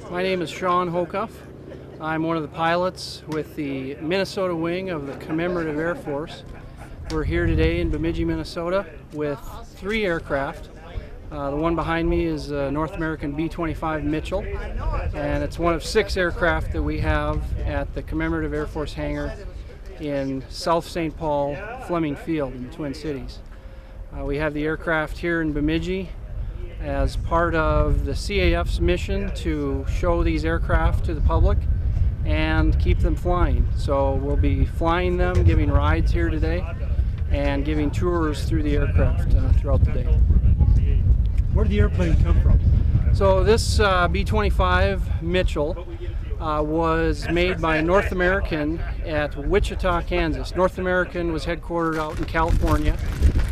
My name is Sean Hocuff. I'm one of the pilots with the Minnesota wing of the Commemorative Air Force. We're here today in Bemidji, Minnesota with 3 aircraft. The one behind me is a North American B-25 Mitchell, and it's one of 6 aircraft that we have at the Commemorative Air Force hangar in South St. Paul Fleming Field in the Twin Cities. We have the aircraft here in Bemidji as part of the CAF's mission to show these aircraft to the public and keep them flying. So we'll be flying them, giving rides here today, and giving tours through the aircraft throughout the day. Where did the airplane come from? So this B-25 Mitchell was made by North American at Wichita, Kansas. North American was headquartered out in California,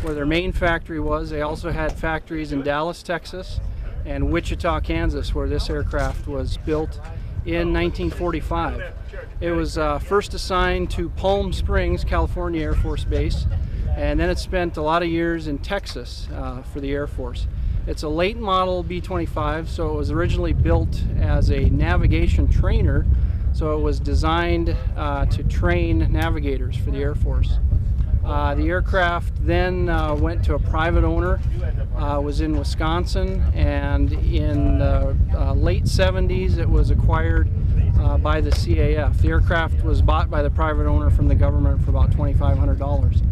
where their main factory was. They also had factories in Dallas, Texas, and Wichita, Kansas, where this aircraft was built in 1945. It was first assigned to Palm Springs, California Air Force Base, and then it spent a lot of years in Texas for the Air Force. It's a late model B-25, so it was originally built as a navigation trainer, so it was designed to train navigators for the Air Force. The aircraft then went to a private owner, was in Wisconsin, and in the late 70s it was acquired by the CAF. The aircraft was bought by the private owner from the government for about $2,500.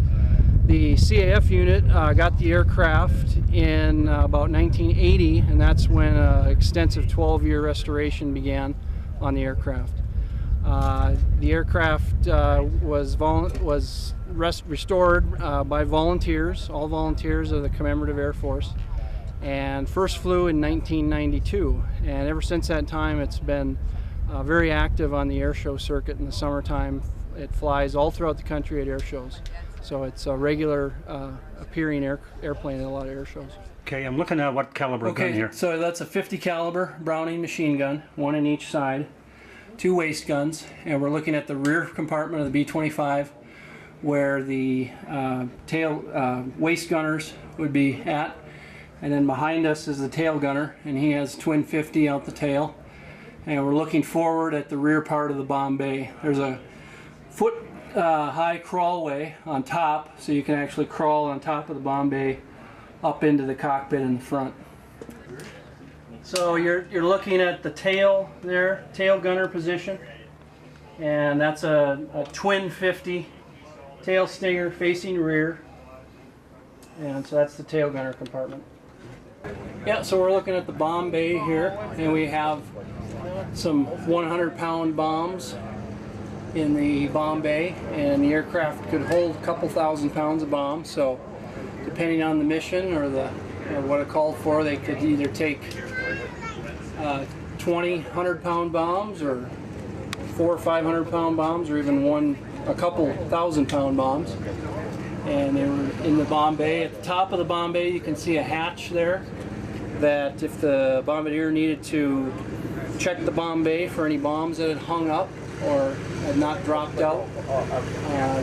The CAF unit got the aircraft in about 1980, and that's when an extensive 12-year restoration began on the aircraft. The aircraft was restored by volunteers, all volunteers of the Commemorative Air Force, and first flew in 1992. And ever since that time, it's been very active on the air show circuit in the summertime. It flies all throughout the country at air shows. So it's a regular appearing airplane at a lot of air shows. Okay, I'm looking at what caliber gun here. So that's a 50 caliber Browning machine gun, one in each side, 2 waist guns, and we're looking at the rear compartment of the B-25 where the waist gunners would be at, and then behind us is the tail gunner, and he has twin 50 out the tail, and we're looking forward at the rear part of the bomb bay. There's a foot high crawlway on top, so you can actually crawl on top of the bomb bay up into the cockpit in the front. So you're looking at the tail there, tail gunner position, and that's a twin 50 tail stinger facing rear, and so that's the tail gunner compartment. Yeah, so we're looking at the bomb bay here, and we have some 100-pound bombs in the bomb bay, and the aircraft could hold a couple thousand pounds of bombs. So depending on the mission or what it called for, they could either take 20 100-pound bombs, or 400 or 500-pound bombs, or even a couple 1,000-pound bombs. And they were in the bomb bay. At the top of the bomb bay, you can see a hatch there, that if the bombardier needed to check the bomb bay for any bombs that had hung up or had not dropped out,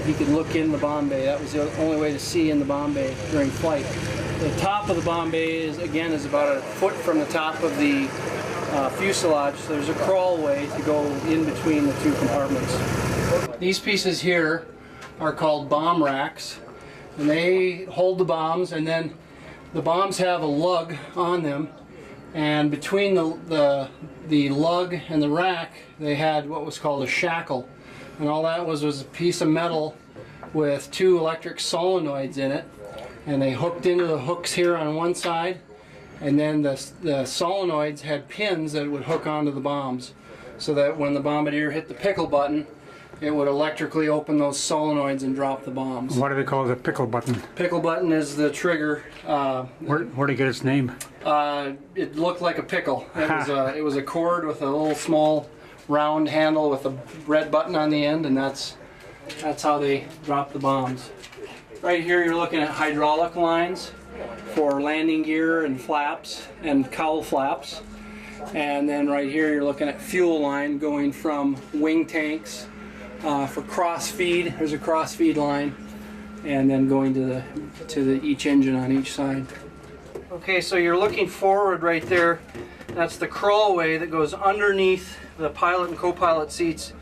he could look in the bomb bay. That was the only way to see in the bomb bay during flight. The top of the bomb bay is about a foot from the top of the fuselage, so there's a crawlway to go in between the 2 compartments. These pieces here are called bomb racks, and they hold the bombs, and then the bombs have a lug on them, and between the lug and the rack they had what was called a shackle, and all that was a piece of metal with 2 electric solenoids in it, and they hooked into the hooks here on one side, and then the solenoids had pins that would hook onto the bombs, so that when the bombardier hit the pickle button, it would electrically open those solenoids and drop the bombs. What do they call the pickle button? Pickle button is the trigger. Where did it get its name? It looked like a pickle. It was a cord with a little small round handle with a red button on the end, and that's how they drop the bombs. Right here you're looking at hydraulic lines for landing gear and flaps and cowl flaps. And then right here you're looking at fuel line going from wing tanks for cross feed. There's a cross feed line, and then going to each engine on each side. Okay, so you're looking forward right there That's the crawlway that goes underneath the pilot and co-pilot seats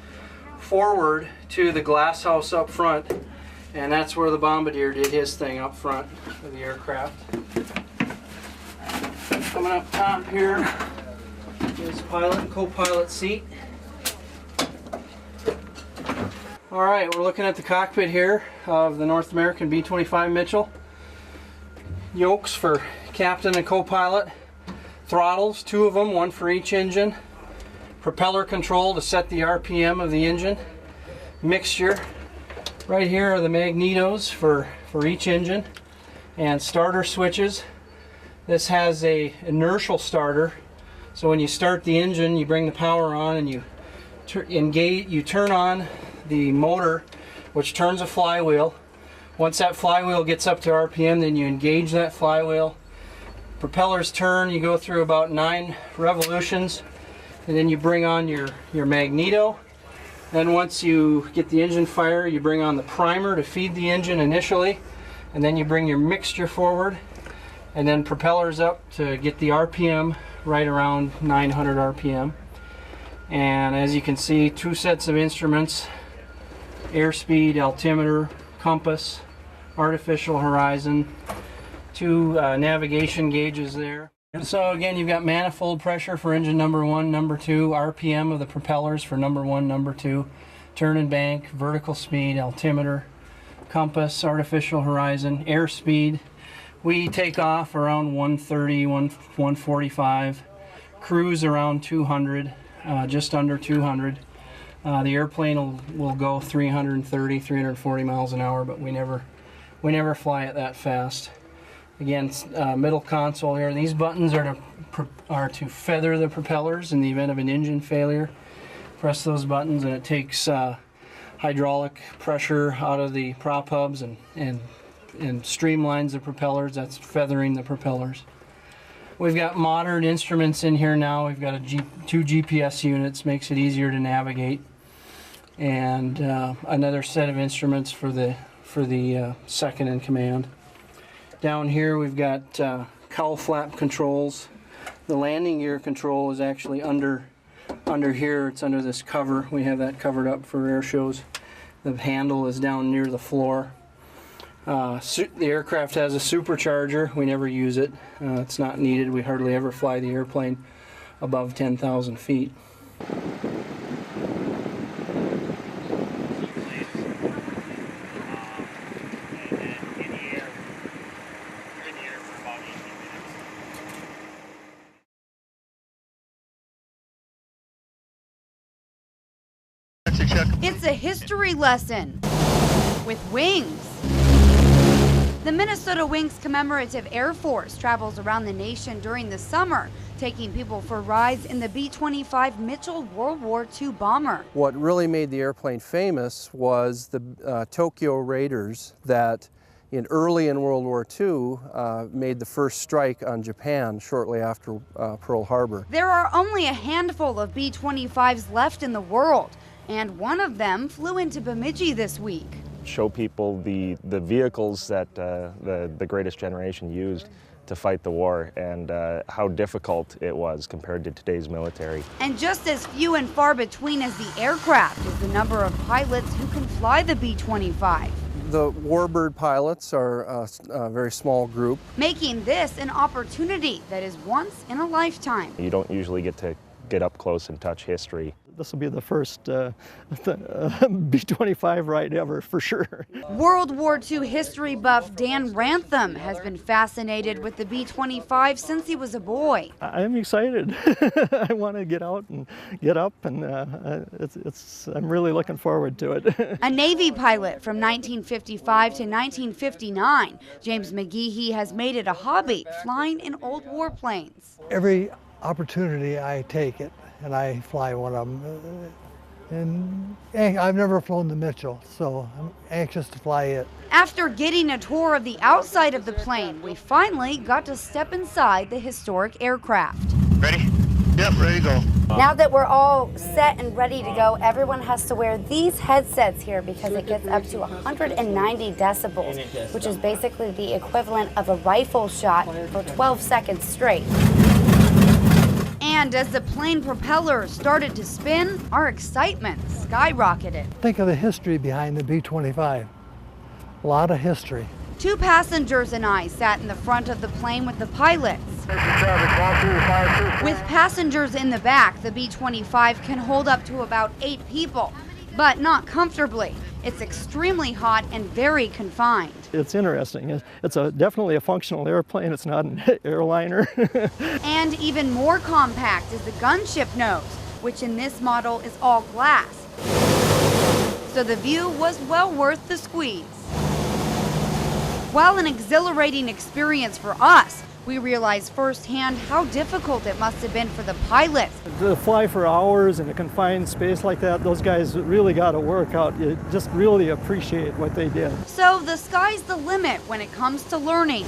forward to the glass house up front, and that's where the bombardier did his thing up front of the aircraft. Coming up top here is pilot and co-pilot seat. All right, we're looking at the cockpit here of the North American B-25 Mitchell. Yokes for captain and co-pilot. Throttles, 2 of them, 1 for each engine. Propeller control to set the RPM of the engine. Mixture. Right here are the magnetos for each engine. And starter switches. This has a inertial starter. So when you start the engine, you bring the power on and you turn on the motor, which turns a flywheel. Once that flywheel gets up to RPM, then you engage that flywheel. Propellers turn, you go through about 9 revolutions, and then you bring on your magneto. Then once you get the engine fire, you bring on the primer to feed the engine initially, and then you bring your mixture forward, and then propellers up to get the RPM right around 900 RPM. And as you can see, 2 sets of instruments: airspeed, altimeter, compass, artificial horizon, 2 navigation gauges there. So again, you've got manifold pressure for engine number 1, number 2, RPM of the propellers for number 1, number 2, turn and bank, vertical speed, altimeter, compass, artificial horizon, airspeed. We take off around 130, 145, cruise around 200, just under 200. The airplane will go 330, 340 miles an hour, but we never fly it that fast. Again, middle console here. These buttons are to feather the propellers in the event of an engine failure. Press those buttons and it takes hydraulic pressure out of the prop hubs and streamlines the propellers. That's feathering the propellers. We've got modern instruments in here now. We've got 2 GPS units, makes it easier to navigate, and another set of instruments for the second in command. Down here we've got cowl flap controls. The landing gear control is actually under here. It's under this cover. We have that covered up for air shows. The handle is down near the floor. The aircraft has a supercharger. We never use it. It's not needed. We hardly ever fly the airplane above 10,000 feet. It's a history lesson with wings. The Minnesota Wings Commemorative Air Force travels around the nation during the summer, taking people for rides in the B-25 Mitchell World War II bomber. What really made the airplane famous was the Tokyo Raiders that early in World War II made the first strike on Japan shortly after Pearl Harbor. There are only a handful of B-25s left in the world, and one of them flew into Bemidji this week. Show people the vehicles that the greatest generation used to fight the war and how difficult it was compared to today's military. And just as few and far between as the aircraft is the number of pilots who can fly the B-25. The warbird pilots are a very small group. Making this an opportunity that is once in a lifetime. You don't usually get to get up close and touch history. This will be the first B-25 ride ever, for sure. World War II history buff Dan Rantham has been fascinated with the B-25 since he was a boy. I'm excited. I want to get out and get up, and I'm really looking forward to it. A Navy pilot from 1955 to 1959, James McGehee has made it a hobby, flying in old warplanes. Every opportunity I take it, and I fly one of them. And I've never flown the Mitchell, so I'm anxious to fly it. After getting a tour of the outside of the plane, we finally got to step inside the historic aircraft. Ready? Yep, ready to go. Now that we're all set and ready to go, everyone has to wear these headsets here because it gets up to 190 decibels, which is basically the equivalent of a rifle shot for 12 seconds straight. And as the plane propellers started to spin, our excitement skyrocketed. Think of the history behind the B-25. A lot of history. 2 passengers and I sat in the front of the plane with the pilots. With passengers in the back, the B-25 can hold up to about 8 people, but not comfortably. It's extremely hot and very confined. It's interesting. It's definitely a functional airplane. It's not an airliner. And even more compact is the gunship nose, which in this model is all glass. So the view was well worth the squeeze. While an exhilarating experience for us, we realized firsthand how difficult it must have been for the pilots. To fly for hours in a confined space like that, those guys really got to work out. You just really appreciate what they did. So the sky's the limit when it comes to learning.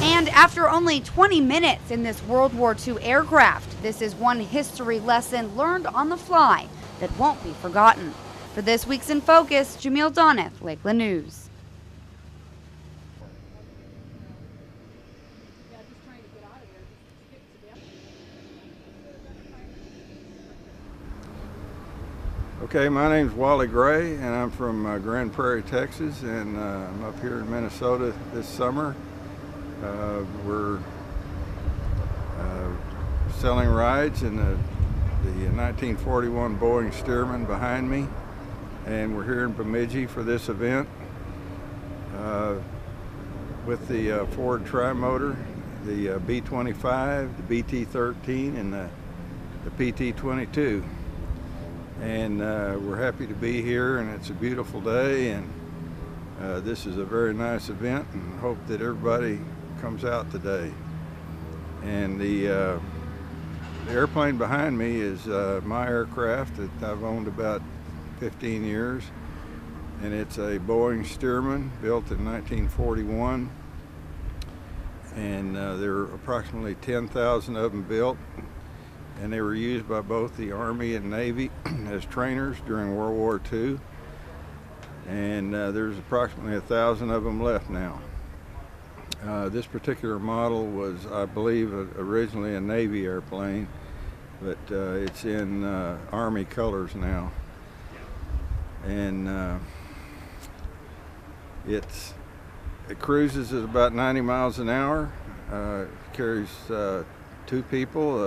And after only 20 minutes in this World War II aircraft, this is one history lesson learned on the fly that won't be forgotten. For this week's In Focus, Jamil Doneth, Lakeland News. Okay, my name's Wally Gray, and I'm from Grand Prairie, Texas, and I'm up here in Minnesota this summer. We're selling rides in the 1941 Boeing Stearman behind me, and we're here in Bemidji for this event with the Ford Trimotor, the B-25, the BT-13, and the PT-22. And we're happy to be here, and it's a beautiful day, and this is a very nice event, and hope that everybody comes out today. And the airplane behind me is my aircraft that I've owned about 15 years, and it's a Boeing Stearman built in 1941, and there are approximately 10,000 of them built. And they were used by both the Army and Navy as trainers during World War II. And there's approximately 1,000 of them left now. This particular model was, I believe, originally a Navy airplane, but it's in Army colors now. And it cruises at about 90 miles an hour, carries 2 people,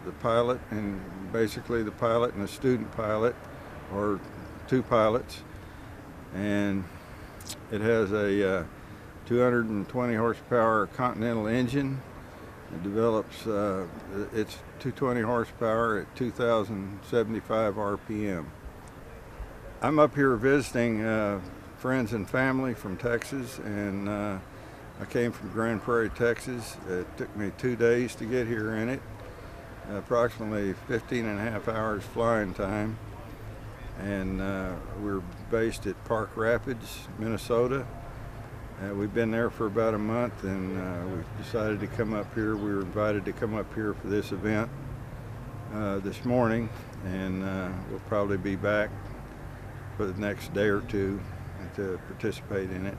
the pilot and basically the pilot and the student pilot, or 2 pilots. And it has a 220 horsepower Continental engine. It develops it's 220 horsepower at 2,075 RPM. I'm up here visiting friends and family from Texas, and I came from Grand Prairie, Texas. It took me 2 days to get here in it, approximately 15.5 hours flying time. And we're based at Park Rapids, Minnesota. We've been there for about a month, and we decided to come up here. We were invited to come up here for this event this morning, and we'll probably be back for the next day or 2 to participate in it.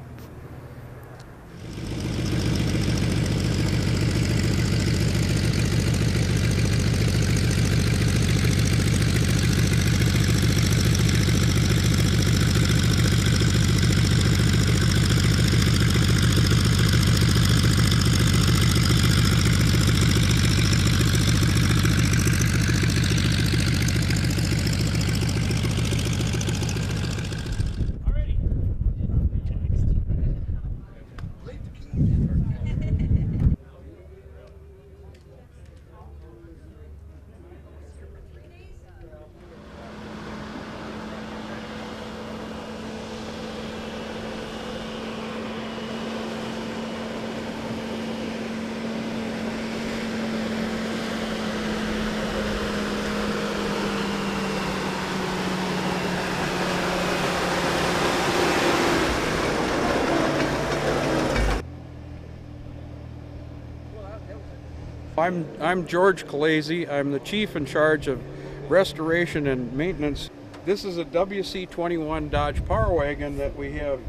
I'm George Calesi. I'm the chief in charge of restoration and maintenance. This is a WC-21 Dodge Power Wagon that we have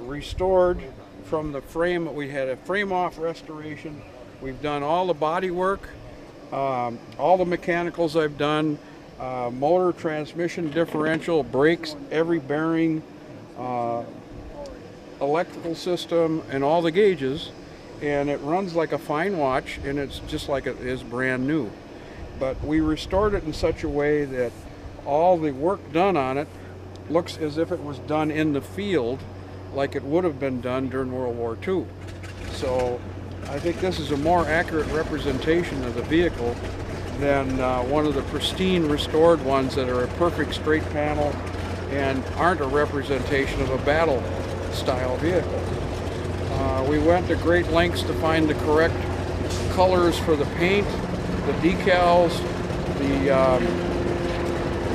restored from the frame. We had a frame-off restoration. We've done all the body work, All the mechanicals I've done, motor, transmission, differential, brakes, every bearing, electrical system, and all the gauges, and it runs like a fine watch, and it's just like it is brand new. But we restored it in such a way that all the work done on it looks as if it was done in the field, like it would have been done during World War II. So I think this is a more accurate representation of the vehicle than one of the pristine restored ones that are a perfect straight panel and aren't a representation of a battle style vehicle. We went to great lengths to find the correct colors for the paint, the decals, the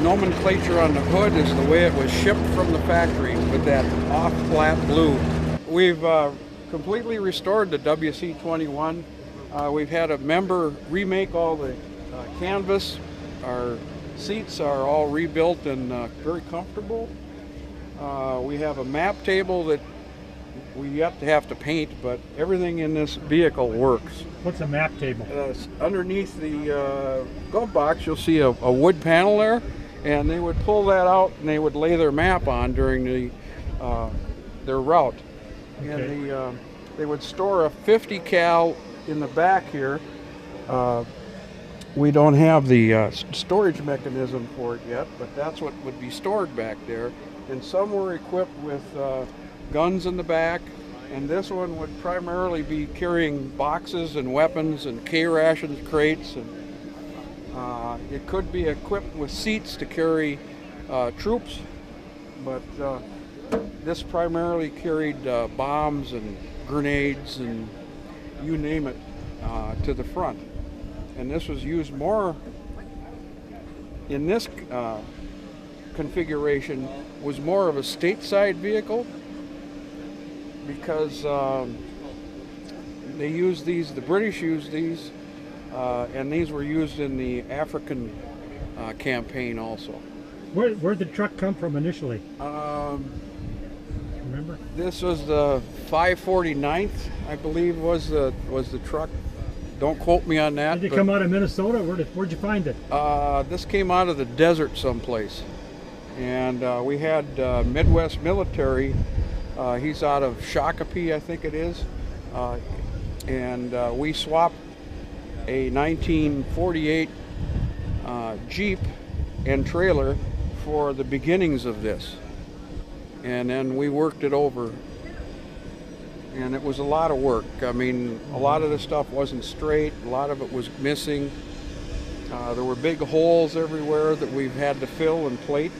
nomenclature on the hood is the way it was shipped from the factory with that off flat blue. We've completely restored the WC-21. We've had a member remake all the canvas. Our seats are all rebuilt and very comfortable. We have a map table that we yet to have to paint, but everything in this vehicle works. What's a map table? Underneath the glove box, you'll see a wood panel there, and they would pull that out and they would lay their map on during their route. Okay. And they would store a 50 cal in the back here. We don't have the storage mechanism for it yet, but that's what would be stored back there. And some were equipped with guns in the back, and this one would primarily be carrying boxes and weapons and K-rations crates, and it could be equipped with seats to carry troops, but this primarily carried bombs and grenades and you name it to the front. And this was used more in this configuration, was more of a stateside vehicle, because they used these, the British used these, and these were used in the African campaign also. Where'd the truck come from initially? Remember? This was the 549th, I believe, was the truck. Don't quote me on that. Did it come out of Minnesota? Where'd you find it? This came out of the desert someplace. And we had Midwest Military. He's out of Shakopee, I think it is. And we swapped a 1948 Jeep and trailer for the beginnings of this. And then we worked it over. And it was a lot of work. I mean, a lot of the stuff wasn't straight. A lot of it was missing. There were big holes everywhere that we've had to fill and plate.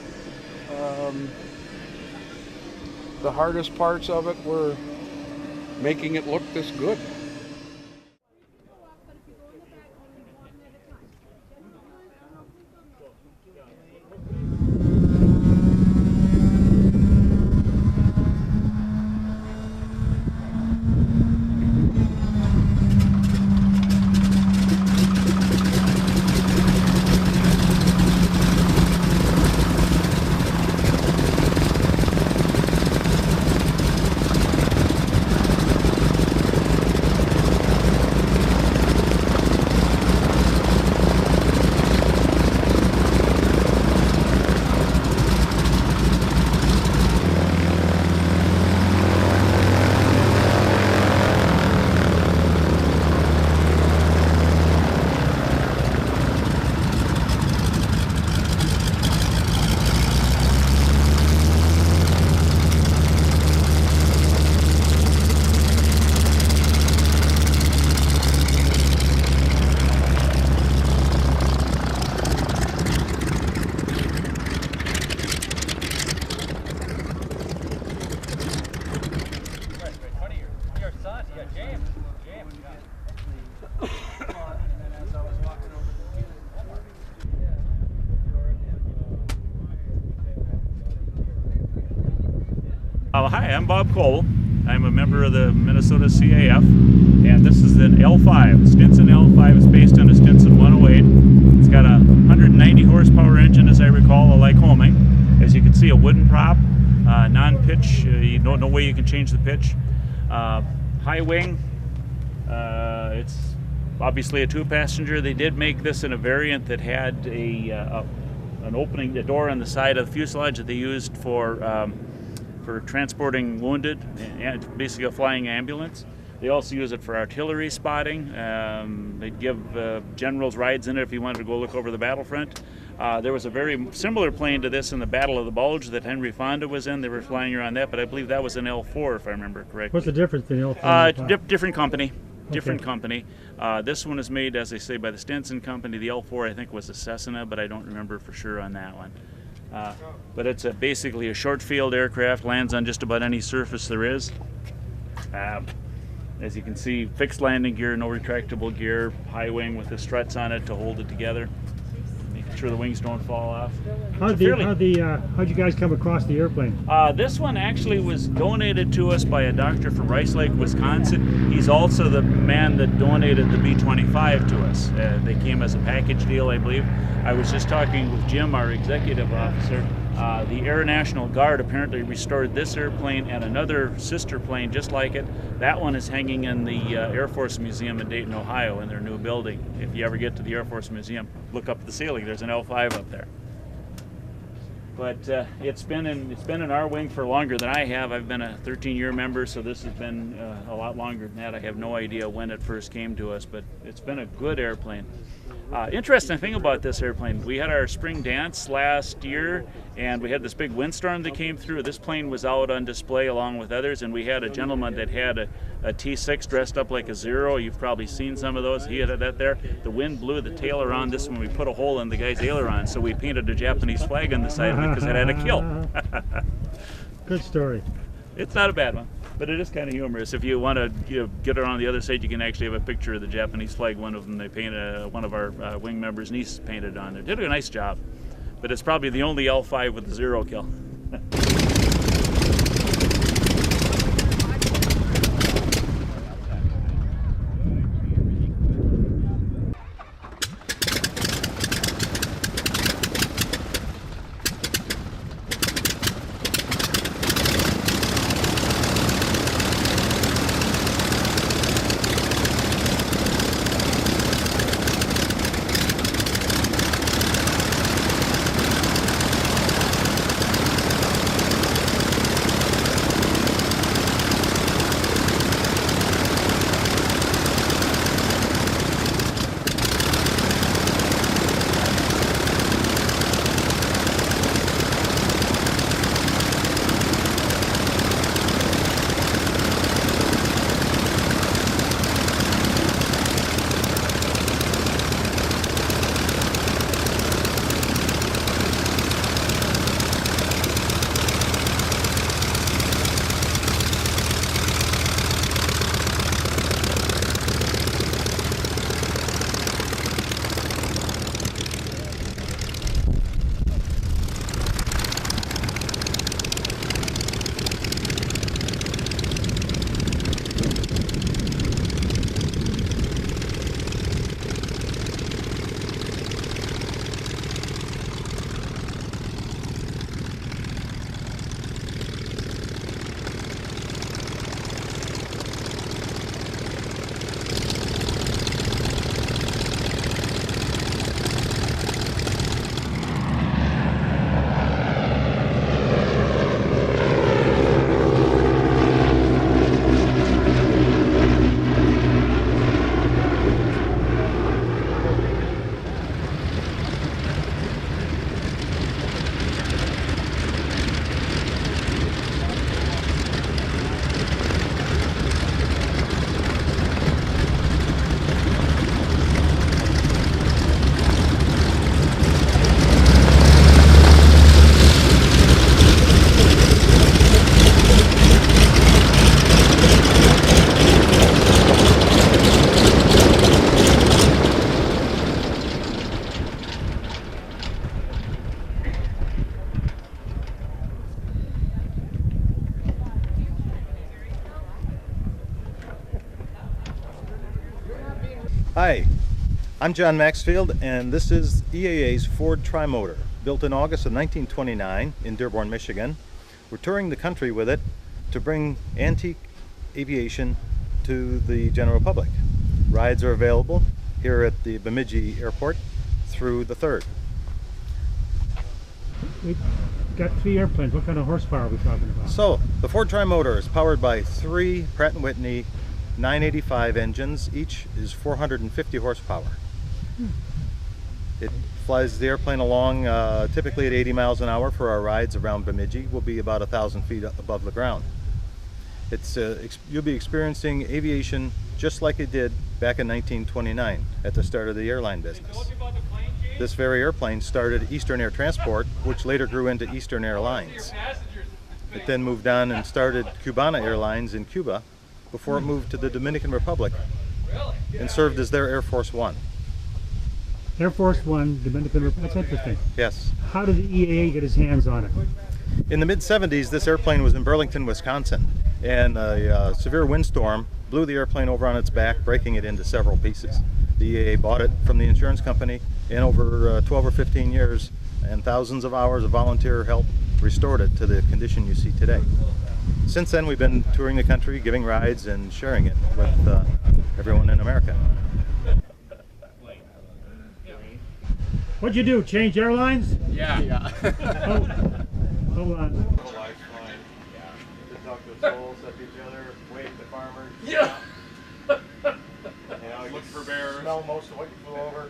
The hardest parts of it were making it look this good. Hi, I'm Bob Cole. I'm a member of the Minnesota CAF, and this is an L-5. Stinson L-5 is based on a Stinson 108. It's got a 190 horsepower engine, as I recall, a Lycoming. As you can see, a wooden prop, non-pitch. You don't know way you can change the pitch. High wing. It's obviously a 2-passenger. They did make this in a variant that had an opening, a door on the side of the fuselage that they used for transporting wounded, and basically a flying ambulance. They also use it for artillery spotting. They'd give generals rides in it if you wanted to go look over the battlefront. There was a very similar plane to this in the Battle of the Bulge that Henry Fonda was in. They were flying around that, but I believe that was an L-4 if I remember correctly. What's the difference between L-4 and L-5? Different company. Different Okay. company. This one is made, as I say, by the Stinson company. The L-4 I think was a Cessna, but I don't remember for sure on that one. But it's basically a short field aircraft, lands on just about any surface there is. As you can see, fixed landing gear, no retractable gear, high wing with the struts on it to hold it together, making sure the wings don't fall off. How'd you guys come across the airplane? This one actually was donated to us by a doctor from Rice Lake, Wisconsin. He's also the man that donated the B-25 to us. They came as a package deal, I believe. I was just talking with Jim, our executive officer. The Air National Guard apparently restored this airplane and another sister plane just like it. That one is hanging in the Air Force Museum in Dayton, Ohio, in their new building. If you ever get to the Air Force Museum, look up at the ceiling. There's an L-5 up there. But it's been in our wing for longer than I have. I've been a 13-year member, so this has been a lot longer than that. I have no idea when it first came to us, but it's been a good airplane. Interesting thing about this airplane, we had our spring dance last year, and we had this big windstorm that came through. This plane was out on display along with others, and we had a gentleman that had a T6 dressed up like a Zero. You've probably seen some of those. He had that there. The wind blew the tail around this when we put a hole in the guy's aileron, so we painted a Japanese flag on the side of it because it had a kill. Good story. It's not a bad one, but it is kind of humorous. If you want to get around the other side, you can actually have a picture of the Japanese flag. One of them, they painted, one of our wing members' niece painted on there. Did a nice job, but it's probably the only L-5 with a 0 kill. Hi, I'm John Maxfield, and this is EAA's Ford Trimotor, built in August of 1929 in Dearborn, Michigan. We're touring the country with it to bring antique aviation to the general public. Rides are available here at the Bemidji Airport through the 3rd. We've got 3 airplanes. What kind of horsepower are we talking about? So, the Ford Trimotor is powered by 3 Pratt & Whitney 985 engines. Each is 450 horsepower. It flies the airplane along typically at 80 miles an hour for our rides around Bemidji. We'll be about 1,000 feet above the ground. You'll be experiencing aviation just like it did back in 1929 at the start of the airline business. This very airplane started Eastern Air Transport, which later grew into Eastern Airlines. It then moved on and started Cubana Airlines in Cuba before it moved to the Dominican Republic and served as their Air Force One. Air Force One, Dominican Republic. That's interesting. Yes. How did the EAA get his hands on it? In the mid-70s, this airplane was in Burlington, Wisconsin, and a severe windstorm blew the airplane over on its back, breaking it into several pieces. The EAA bought it from the insurance company, and over 12 or 15 years and thousands of hours of volunteer help restored it to the condition you see today. Since then, we've been touring the country, giving rides and sharing it with everyone in America. What'd you do? Change airlines? Yeah. Hold on. Talk to souls, at each other, wave to farmers. Yeah. Look for bears. Smell most of what you flew over.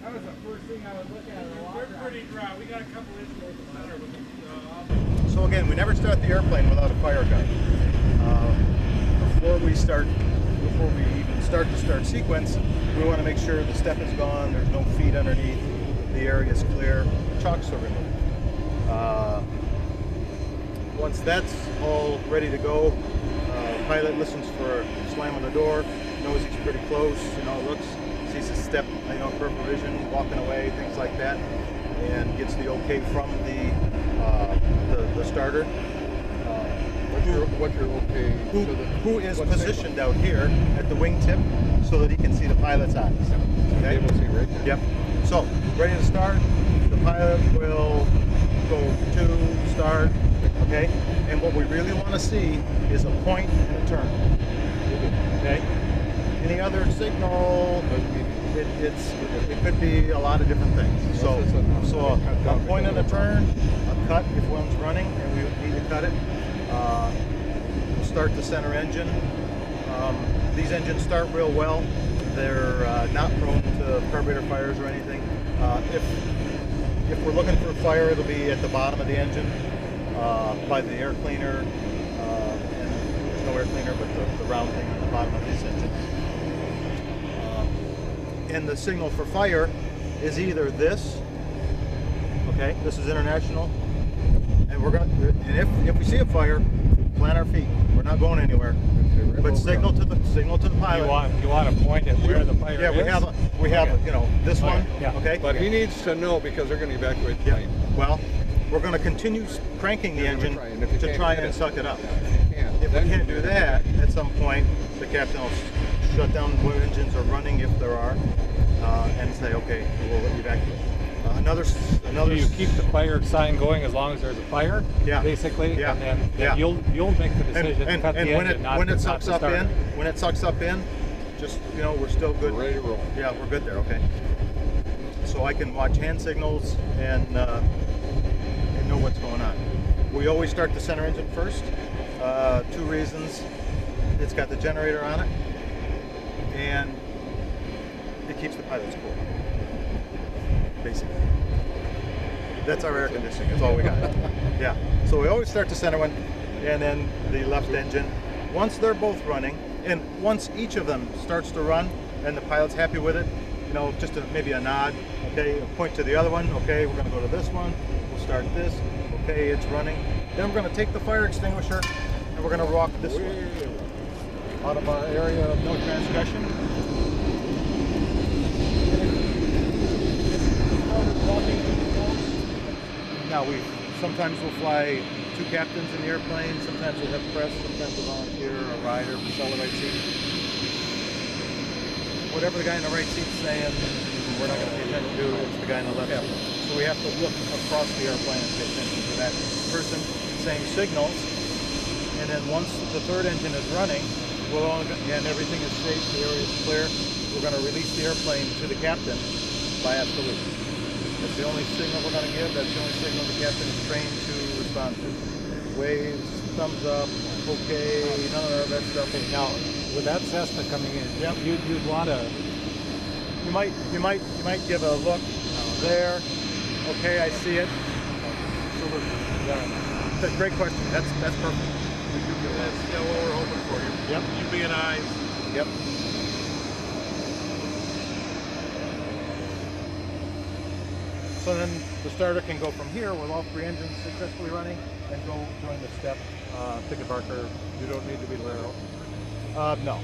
That was the first thing I was looking at. They're pretty dry. We got a couple inches in the center. So again, we never start the airplane without a fire gun. Before we even start the start sequence, we want to make sure the step is gone, there's no feet underneath, the area is clear, the chocks are removed. Once that's all ready to go, pilot listens for a slam on the door, knows he's pretty close, looks, sees his step, peripheral vision, walking away, things like that, and gets the okay from the starter. What's your okay? Who is positioned out here at the wingtip so that he can see the pilot's eyes. Okay? Able to see right there. Yep. So, ready to start, the pilot will go to start, okay? And what we really want to see is a point and a turn. Okay? Any other signal, it could be a lot of different things. So a point and a turn, a cut if one's running and we need to cut it. We'll start the center engine. These engines start real well. They're not prone to carburetor fires or anything. If we're looking for a fire, it'll be at the bottom of the engine by the air cleaner. And there's no air cleaner, but the round thing at the bottom of this engine. And the signal for fire is either this, okay, this is international, and if we see a fire, plant our feet. We're not going anywhere. But signal to the pilot. You want to point at where the fire is? Yeah, we have this one. Yeah. Okay. But he needs to know because they're going to evacuate the plane. Well, we're going to continue cranking the engine to try and suck it up. If we can't do that, at some point, the captain will shut down what engines are running if there are, and say, okay, we'll evacuate. So you keep the fire sign going as long as there's a fire, basically, and then you'll make the decision to cut the engine. When it sucks up in, just we're still good. Ready to roll. Yeah, we're good there. Okay. So I can watch hand signals and know what's going on. We always start the center engine first. 2 reasons: it's got the generator on it, and it keeps the pilots cool. Basically, that's our air conditioning. That's all we got. Yeah. So we always start the center one, and then the left engine. Once they're both running, and once each of them starts to run, and the pilot's happy with it, just maybe a nod. Okay, a point to the other one. Okay, we're going to go to this one. We'll start this. Okay, it's running. Then we're going to take the fire extinguisher, and we're going to rock this way out of our area of no transgression. Now sometimes we'll fly 2 2 captains in the airplane. Sometimes we'll have press, sometimes a volunteer, a rider, sell the right seat. Whatever the guy in the right seat's saying, we're not going to pay attention to. It's the guy in the left seat. So we have to look across the airplane and pay attention to that person saying signals. And then once the 3rd engine is running, and everything is safe, the area is clear, we're going to release the airplane to the captain by absolute. That's the only signal we're going to give. That's the only signal the captain is trained to respond to. Waves, thumbs up, okay, none of that stuff. Okay, now, with that Cessna coming in, you'd want to... You might give a look there. Okay, I see it. That's a great question. That's perfect. That's what we're hoping for. Yep. You being eyes. Yep. So then the starter can go from here with all 3 engines successfully running and go join the step ticket marker. You don't need to be Laro. No.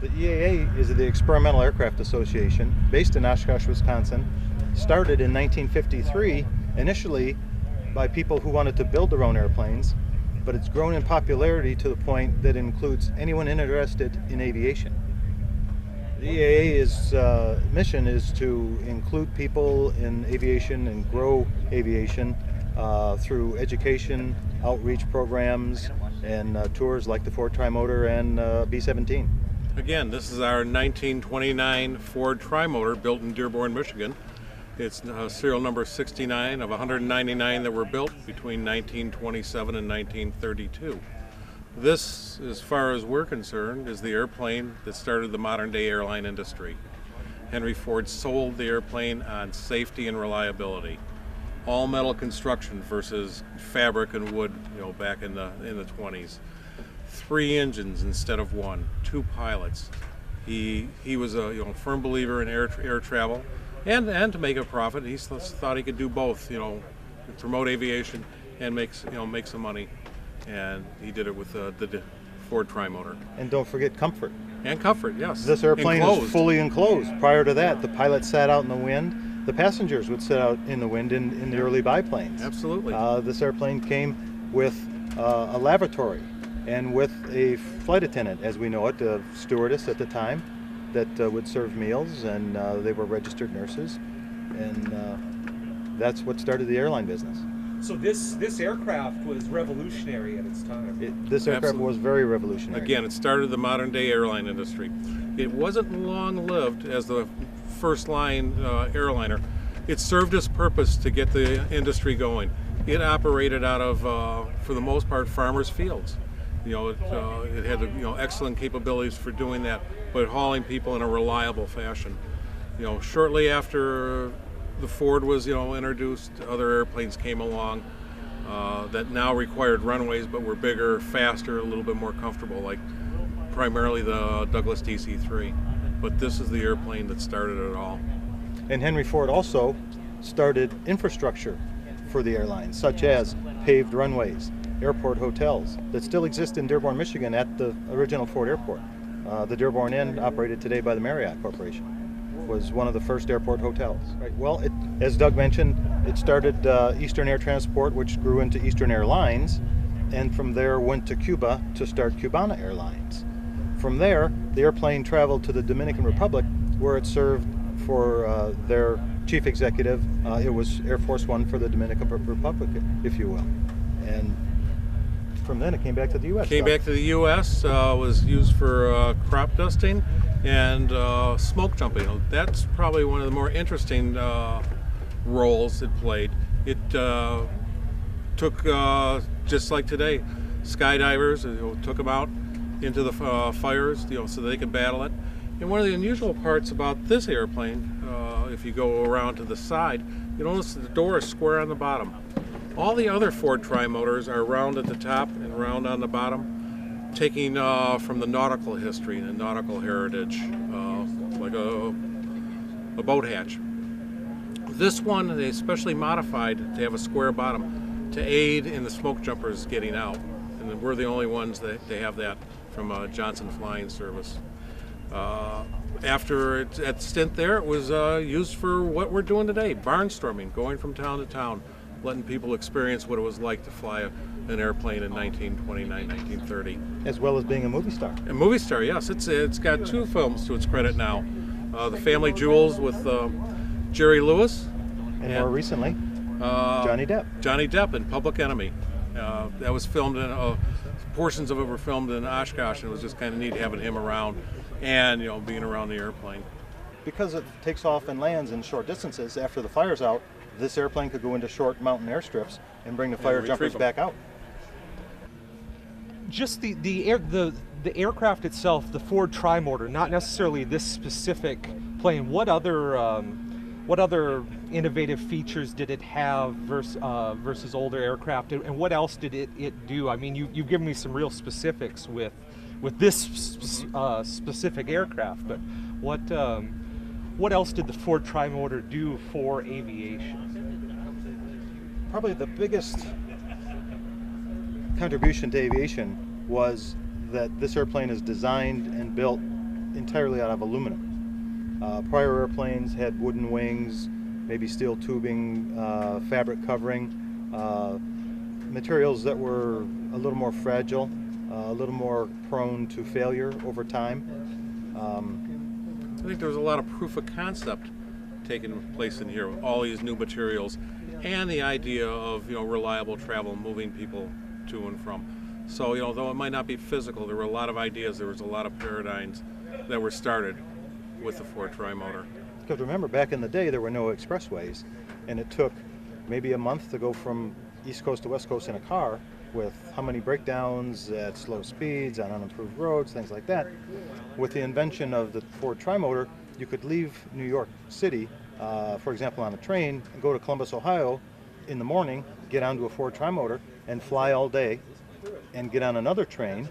The EAA is the Experimental Aircraft Association, based in Oshkosh, Wisconsin. Started in 1953, initially by people who wanted to build their own airplanes, but it's grown in popularity to the point that it includes anyone interested in aviation. The EAA's mission is to include people in aviation and grow aviation through education, outreach programs, and tours like the Ford Trimotor and B-17. Again, this is our 1929 Ford Trimotor built in Dearborn, Michigan. It's serial number 69 of 199 that were built between 1927 and 1932. This, as far as we're concerned, is the airplane that started the modern day airline industry. Henry Ford sold the airplane on safety and reliability. All metal construction versus fabric and wood, back in the 20s. 3 engines instead of 1, 2 pilots. He was a firm believer in air travel, and to make a profit. He thought he could do both, promote aviation and make some money, and he did it with the Ford Trimotor. And don't forget comfort. And comfort, yes. This airplane is fully enclosed. Prior to that, the pilot sat out in the wind. The passengers would sit out in the wind in the early biplanes. Absolutely. This airplane came with a lavatory and with a flight attendant, as we know it, a stewardess at the time, that would serve meals, and they were registered nurses, and that's what started the airline business. So this aircraft was revolutionary at its time. This aircraft was very revolutionary. Again, it started the modern day airline industry. It wasn't long-lived as the first line airliner. It served its purpose to get the industry going. It operated out of, for the most part, farmers' fields. It had excellent capabilities for doing that, but hauling people in a reliable fashion. Shortly after the Ford was introduced, other airplanes came along that now required runways, but were bigger, faster, a little bit more comfortable, like primarily the Douglas DC-3. But this is the airplane that started it all. And Henry Ford also started infrastructure for the airlines, such as paved runways, airport hotels that still exist in Dearborn, Michigan at the original Ford Airport. The Dearborn Inn, operated today by the Marriott Corporation, was one of the first airport hotels. Right. Well, as Doug mentioned, it started Eastern Air Transport, which grew into Eastern Airlines, and from there went to Cuba to start Cubana Airlines. From there, the airplane traveled to the Dominican Republic, where it served for their chief executive. It was Air Force One for the Dominican Republic, if you will. And from then it came back to the U.S. Came back to the U.S., was used for crop dusting and smoke jumping. That's probably one of the more interesting roles it played. It took, just like today, skydivers, took them out into the fires, so they could battle it. And one of the unusual parts about this airplane, if you go around to the side, you notice that the door is square on the bottom. All the other Ford Trimotors are round at the top and round on the bottom, taking from the nautical history and the nautical heritage, like a boat hatch. This one, they especially modified to have a square bottom to aid in the smoke jumpers getting out. And we're the only ones that they have that from Johnson Flying Service. After that stint there, it was used for what we're doing today, barnstorming, going from town to town, letting people experience what it was like to fly an airplane in 1929, 1930. As well as being a movie star. A movie star, yes. It's got 2 films to its credit now. The Family Jewels with Jerry Lewis. And more recently, Johnny Depp. Johnny Depp in Public Enemy. That was filmed in, portions of it were filmed in Oshkosh, and it was just kind of neat having him around and being around the airplane. Because it takes off and lands in short distances, after the fire's out, this airplane could go into short mountain airstrips and bring the fire jumpers back out. Just the aircraft itself, the Ford Trimotor, not necessarily this specific plane. What other innovative features did it have versus older aircraft, and what else did it do? I mean, you've given me some real specifics with this specific aircraft, but what else did the Ford Trimotor do for aviation? Probably the biggest contribution to aviation was that this airplane is designed and built entirely out of aluminum. Prior airplanes had wooden wings, maybe steel tubing, fabric covering, materials that were a little more fragile, a little more prone to failure over time. I think there was a lot of proof of concept taking place in here with all these new materials and the idea of reliable travel, moving people to and from. So though it might not be physical, there were a lot of ideas, there was a lot of paradigms that were started with the Ford Trimotor. Because remember, back in the day there were no expressways, and it took maybe a month to go from East Coast to West Coast in a car with how many breakdowns at slow speeds on unimproved roads, things like that. With the invention of the Ford Trimotor, you could leave New York City, for example, on a train, and go to Columbus, Ohio in the morning, get onto a Ford Trimotor, and fly all day, and get on another train,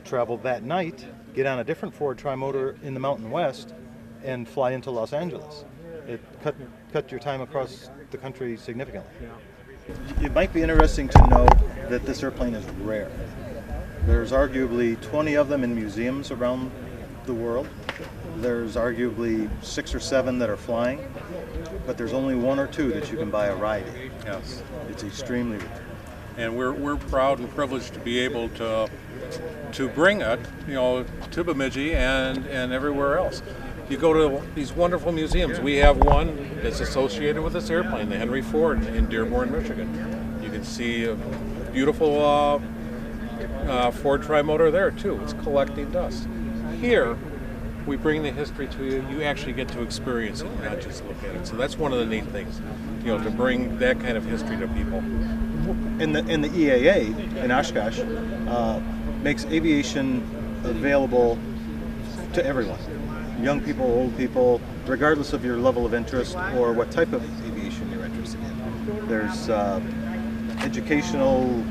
travel that night, get on a different Ford Trimotor in the Mountain West, and fly into Los Angeles. It cut your time across the country significantly. It might be interesting to know that this airplane is rare. There's arguably 20 of them in museums around the world. There's arguably 6 or 7 that are flying, but there's only 1 or 2 that you can buy a ride in. Yes. It's extremely rare. And we're proud and privileged to be able to bring it, to Bemidji and everywhere else. You go to these wonderful museums. We have one that's associated with this airplane, the Henry Ford in Dearborn, Michigan. You can see a beautiful Ford Trimotor there too. It's collecting dust. Here, we bring the history to you. You actually get to experience it, not just look at it. So that's one of the neat things, to bring that kind of history to people. And the EAA in Oshkosh makes aviation available to everyone. Young people, old people, regardless of your level of interest or what type of aviation you're interested in. There's educational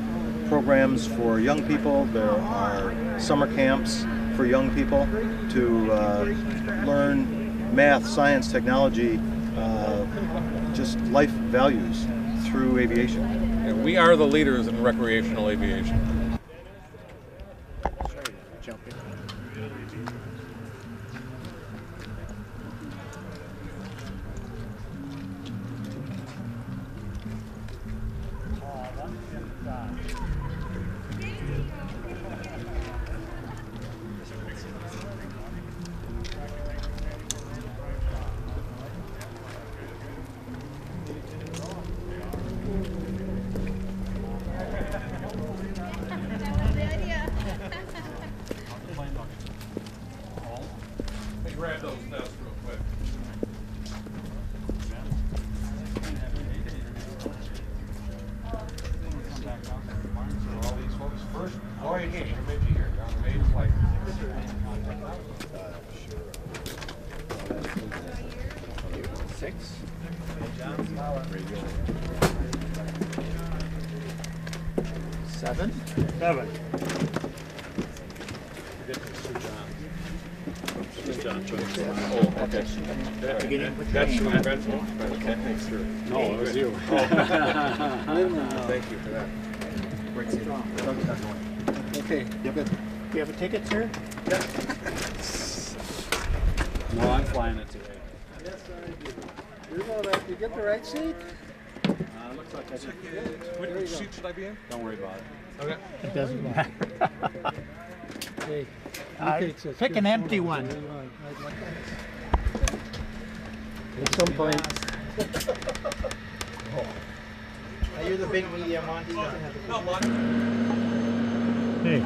programs for young people. There are summer camps for young people to learn math, science, technology, just life values through aviation. And we are the leaders in recreational aviation. 7. Oh, okay. That's my red one. Okay, thanks, sir. No, it was you. Thank you for that. Great strong. Okay, good. Do you have a ticket, sir? No, I'm flying it today. Yes, I do. You get the right seat? Looks like I did. Which seat should I be in? Don't worry about it. Okay. It doesn't matter. Pick an empty one. At some point. Are you the big Monty? Hey.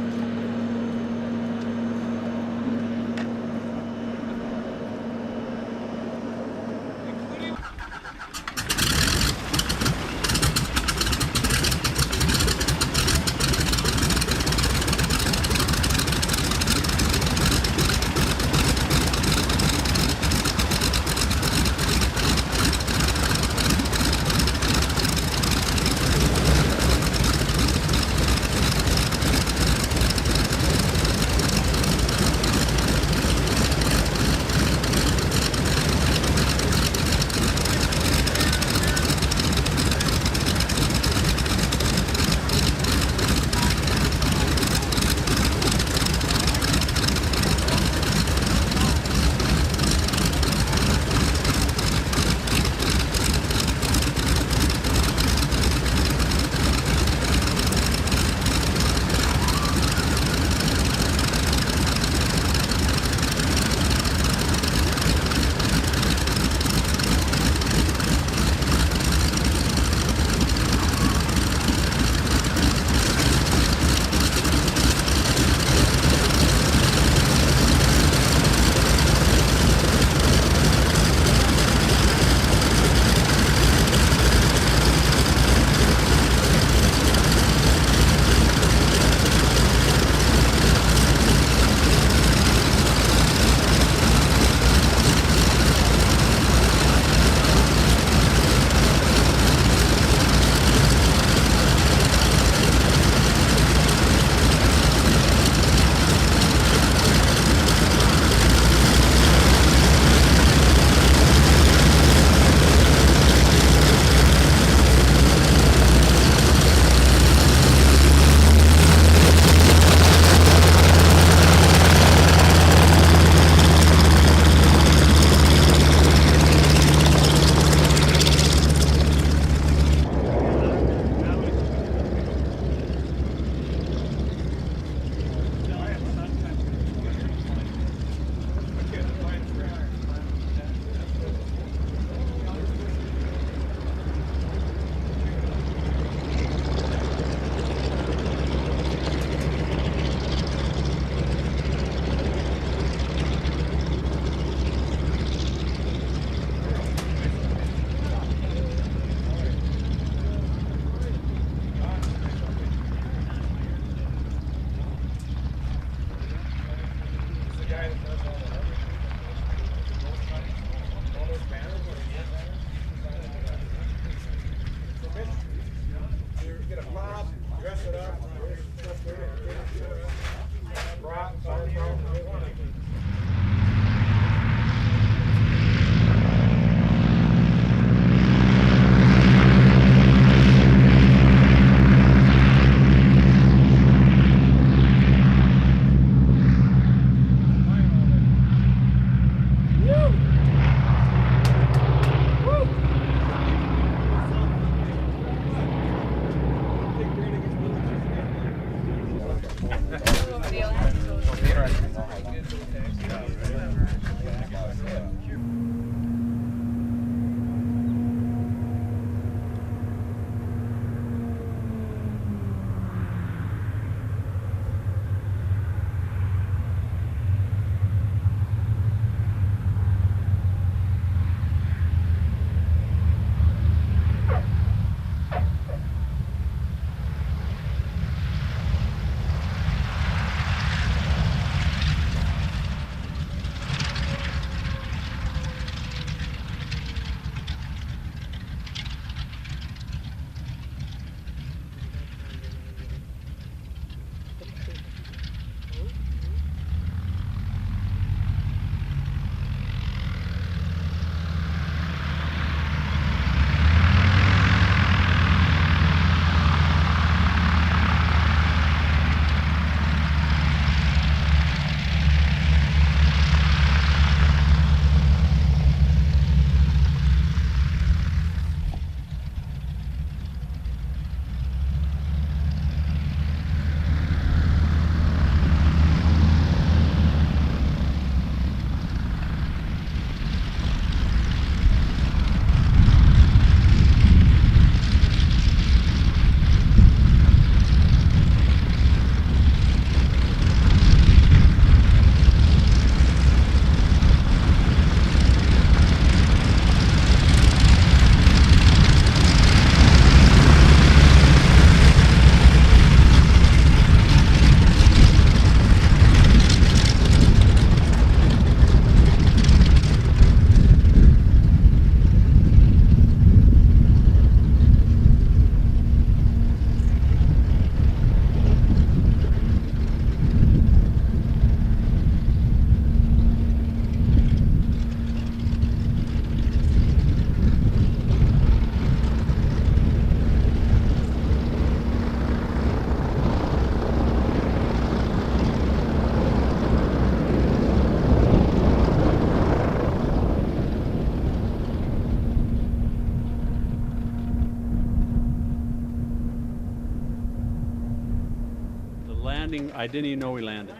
landing, I didn't even know we landed.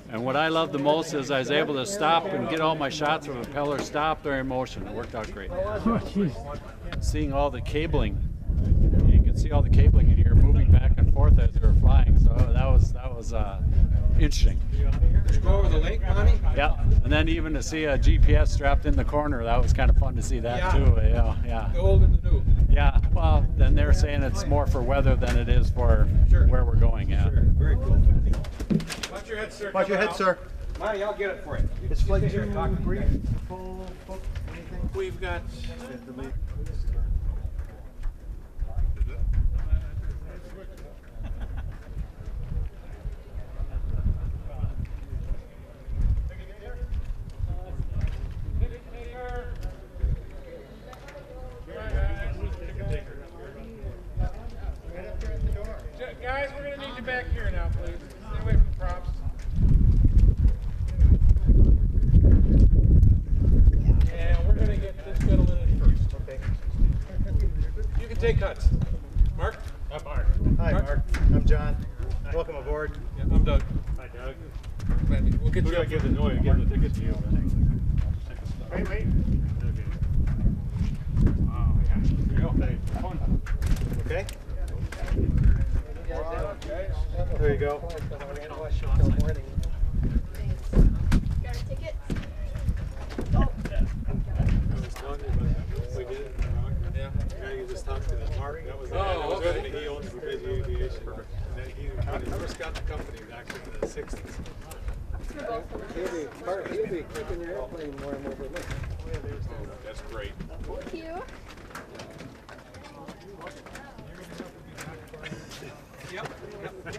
And what I love the most is I was able to stop and get all my shots of propeller stop their in motion. It worked out great. Oh, geez. Seeing all the cabling, you can see all the cabling in here moving back and forth as they were flying. So that was interesting. Did you go over the lake, Monty? Yeah, and then even to see a GPS strapped in the corner, that was kind of fun to see that too. Yeah. The old and the new. Yeah, well, then they're saying it's more for weather than it is for where we're going. Yeah. Sure. Very cool. Watch your head, sir. Watch your head, sir. Monty, I'll get it for you. Is flight 2 talk brief, full, book, anything? We've got. Guys, we're going to need you back here now, please. Stay away from the props. And we're going to get this gentleman in first. Okay. You can take cuts. Mark? I'm Mark. Hi, Mark. I'm John. Welcome aboard. Yeah, I'm Doug. Hi, Doug. We'll get you up. Give the ticket to you. Wait. Okay. Oh, yeah. Here you go. Okay. There you go. Got a ticket? We did it wrong. Yeah. You just talked to the Mark. That was okay. He owns Bemidji Aviation. And he first got the company back in the 60s. He'll be clicking your airplane more and more. That's great. Thank you. Yep. Thank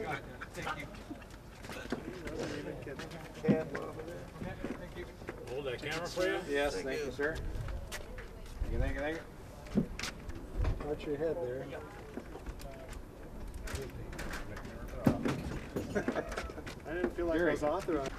you. Hold that camera for you? Yes, thank you, sir. Thank you. Watch your head there. I didn't feel like I was authorized.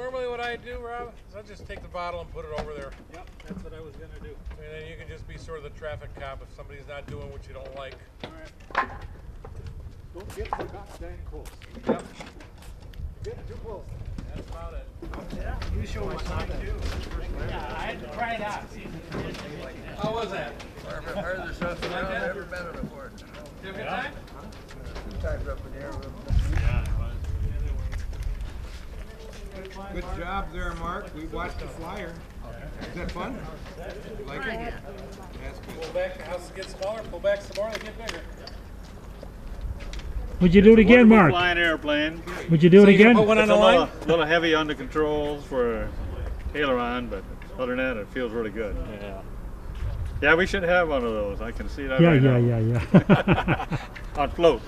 Normally what I do, Rob, is I just take the bottle and put it over there. Yep, that's what I was gonna do. And then you can just be sort of the traffic cop if somebody's not doing what you don't like. All right. Don't get too goddamn close. Yep. You're getting too close. That's about it. Yeah, you show my sign too. Yeah, I had to try it out. How was that? Farther stuff I've ever been on a board. Did you have a good time? 2 times up in the air. Yeah, Good job there, Mark. We watched the flyer. Is that fun? You like it? That's good. Pull back, the houses get smaller, pull back some more, they get bigger. Would you do it again, Mark? Flying airplane. Would you do it again? Put one on the line? A little heavy on the controls for aileron, but other than that, it feels really good. Yeah. Yeah, we should have one of those. I can see that right now. Yeah. On float.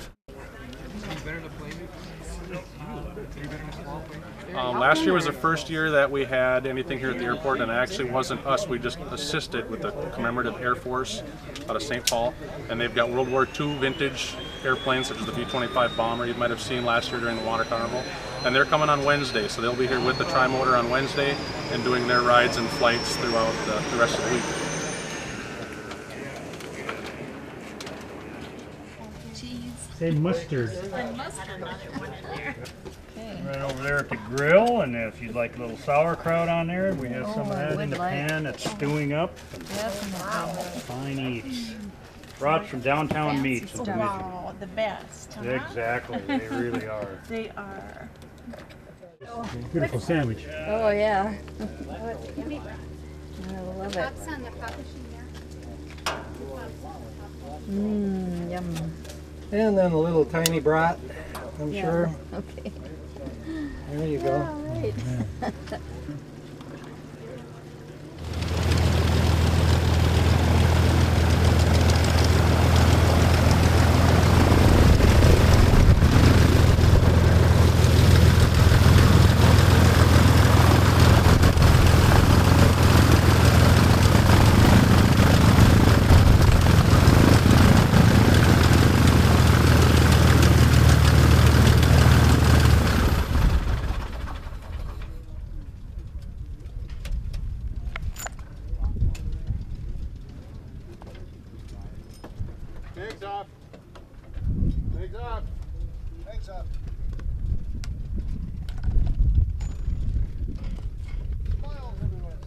Last year was the first year that we had anything here at the airport, and it actually wasn't us. We just assisted with the Commemorative Air Force out of St. Paul, and they've got World War II vintage airplanes such as the B-25 bomber you might have seen last year during the Water Carnival. And they're coming on Wednesday, so they'll be here with the tri-motor on Wednesday and doing their rides and flights throughout the rest of the week. Say mustard. Right over there at the grill, and if you'd like a little sauerkraut on there, we have some of that in the pan that's stewing up. Fine eats. Brought from downtown meats. Wow, the best. Huh? Exactly, they really are. They are. Beautiful sandwich. Oh yeah. I love it. Yum. And then a little tiny brat, I'm sure. Okay. There you go. All right. Legs up. Legs up. Legs up. Smiles everywhere.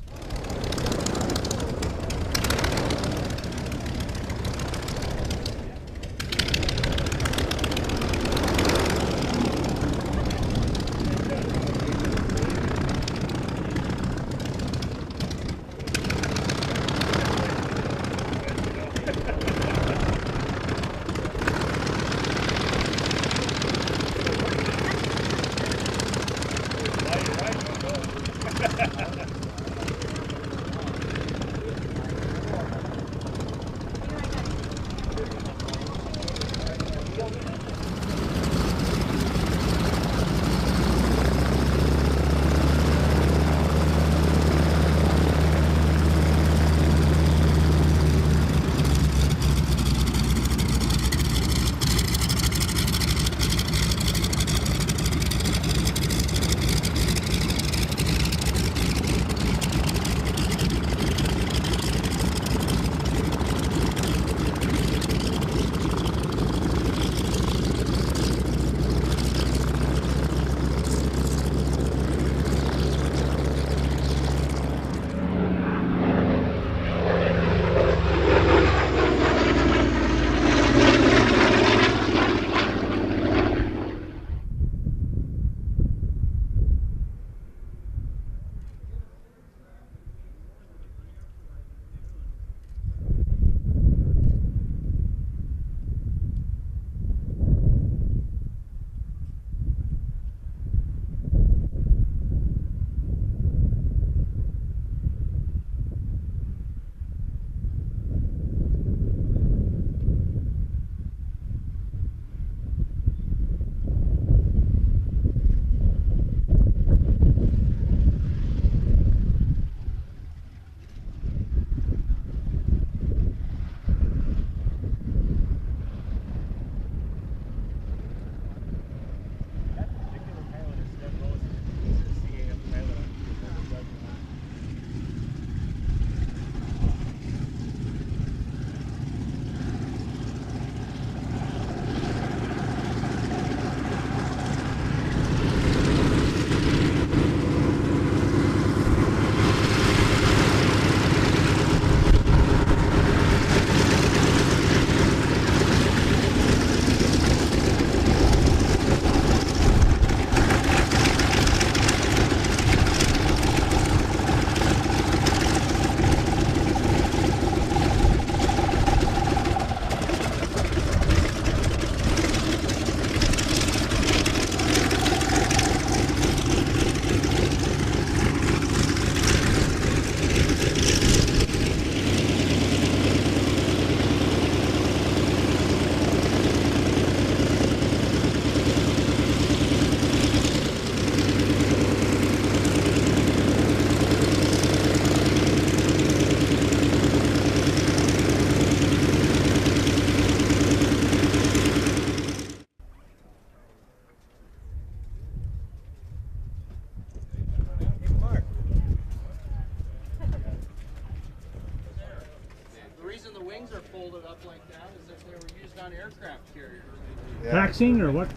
Taxing or what?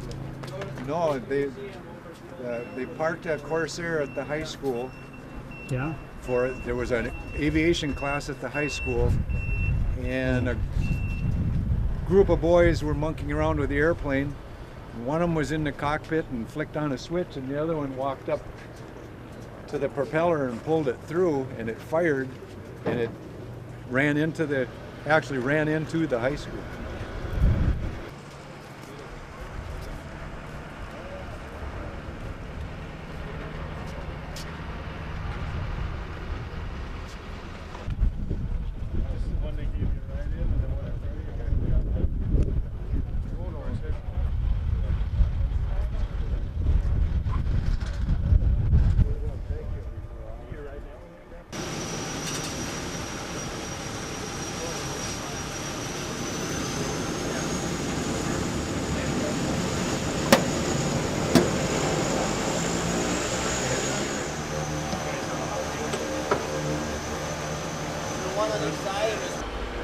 No, they parked a Corsair at the high school. Yeah. There was an aviation class at the high school, and a group of boys were monkeying around with the airplane. One of them was in the cockpit and flicked on a switch, and the other one walked up to the propeller and pulled it through, and it fired, and it actually ran into the high school.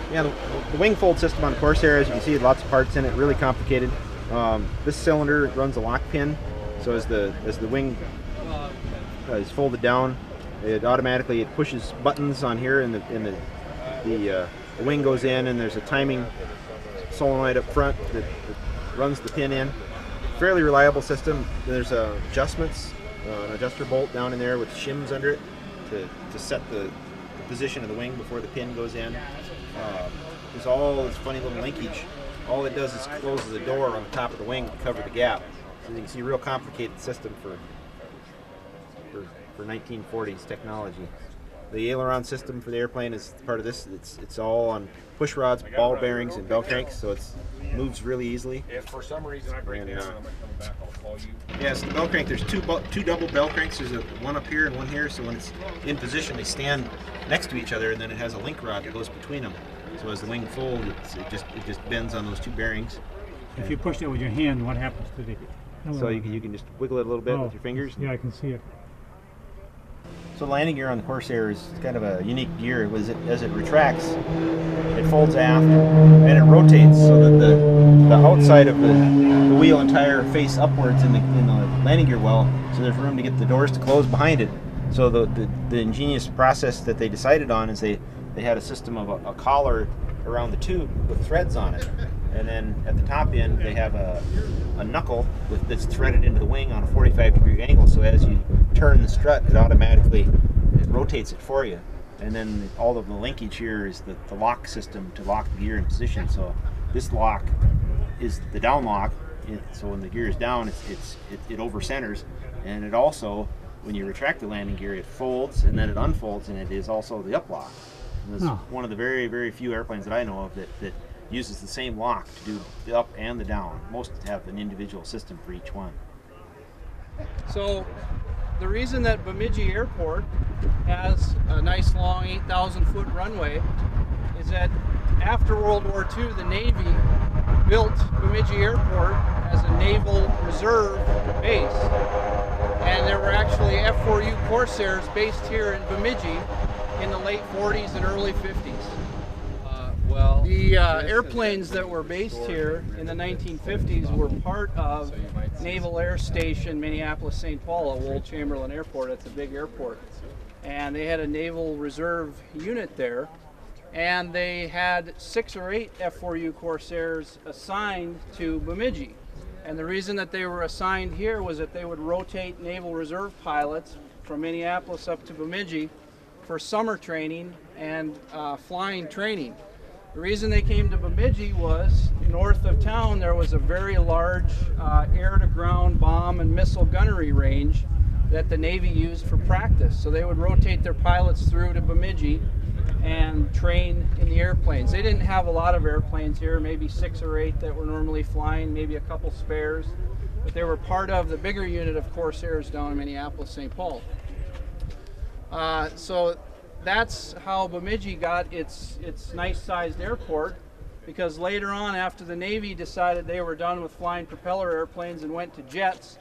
Yeah, the wing fold system on the Corsair, as you can see, lots of parts in it, really complicated. This cylinder runs a lock pin, so as the wing is folded down, it automatically pushes buttons on here, and the wing goes in, and there's a timing solenoid up front that runs the pin in. Fairly reliable system. There's adjustments, an adjuster bolt down in there with shims under it to set the position of the wing before the pin goes in. There's all this funny little linkage. All it does is closes the door on the top of the wing to cover the gap. So you can see a real complicated system for 1940s technology. The aileron system for the airplane is part of this. It's all on push rods, ball bearings, and bell cranks, so it moves really easily. If for some reason I break down and I'm coming back, I'll call you. Yes, the bell crank, there's two double bell cranks. There's one up here and one here, so when it's in position, they stand next to each other, and then it has a link rod that goes between them. So as the wing folds, it just bends on those two bearings. If you push it with your hand, what happens to the... So you can just wiggle it a little bit with your fingers. Yeah, I can see it. So the landing gear on the Corsair is kind of a unique gear. As it retracts, it folds aft and it rotates so that the outside of the wheel and tire face upwards in the landing gear well, so there's room to get the doors to close behind it. So the ingenious process that they decided on is they had a system of a collar around the tube with threads on it, and then at the top end they have a knuckle that's threaded into the wing on a 45-degree angle, so as you turn the strut, it rotates it for you. And then all of the linkage here is the lock system to lock the gear in position. So this lock is the down lock, so when the gear is down, it over centers, and it also, when you retract the landing gear, it folds and then it unfolds, and it is also the up lock. And this is one of the very, very few airplanes that I know of that uses the same lock to do the up and the down. Most have an individual system for each one. So the reason that Bemidji Airport has a nice long 8,000-foot runway is that after World War II, the Navy built Bemidji Airport as a naval reserve base. And there were actually F4U Corsairs based here in Bemidji in the late 40s and early 50s. The airplanes that were based here in the 1950s were part of Naval Air Station Minneapolis-St. Paul at Wold Chamberlain Airport. It's a big airport. And they had a Naval Reserve unit there. And they had 6 or 8 F4U Corsairs assigned to Bemidji. And the reason that they were assigned here was that they would rotate Naval Reserve pilots from Minneapolis up to Bemidji for summer training and flying training. The reason they came to Bemidji was north of town there was a very large air-to-ground bomb and missile gunnery range that the Navy used for practice. So they would rotate their pilots through to Bemidji and train in the airplanes. They didn't have a lot of airplanes here, maybe 6 or 8 that were normally flying, maybe a couple spares, but they were part of the bigger unit of Corsairs down in Minneapolis-St. Paul. So that's how Bemidji got its nice-sized airport, because later on, after the Navy decided they were done with flying propeller airplanes and went to jets,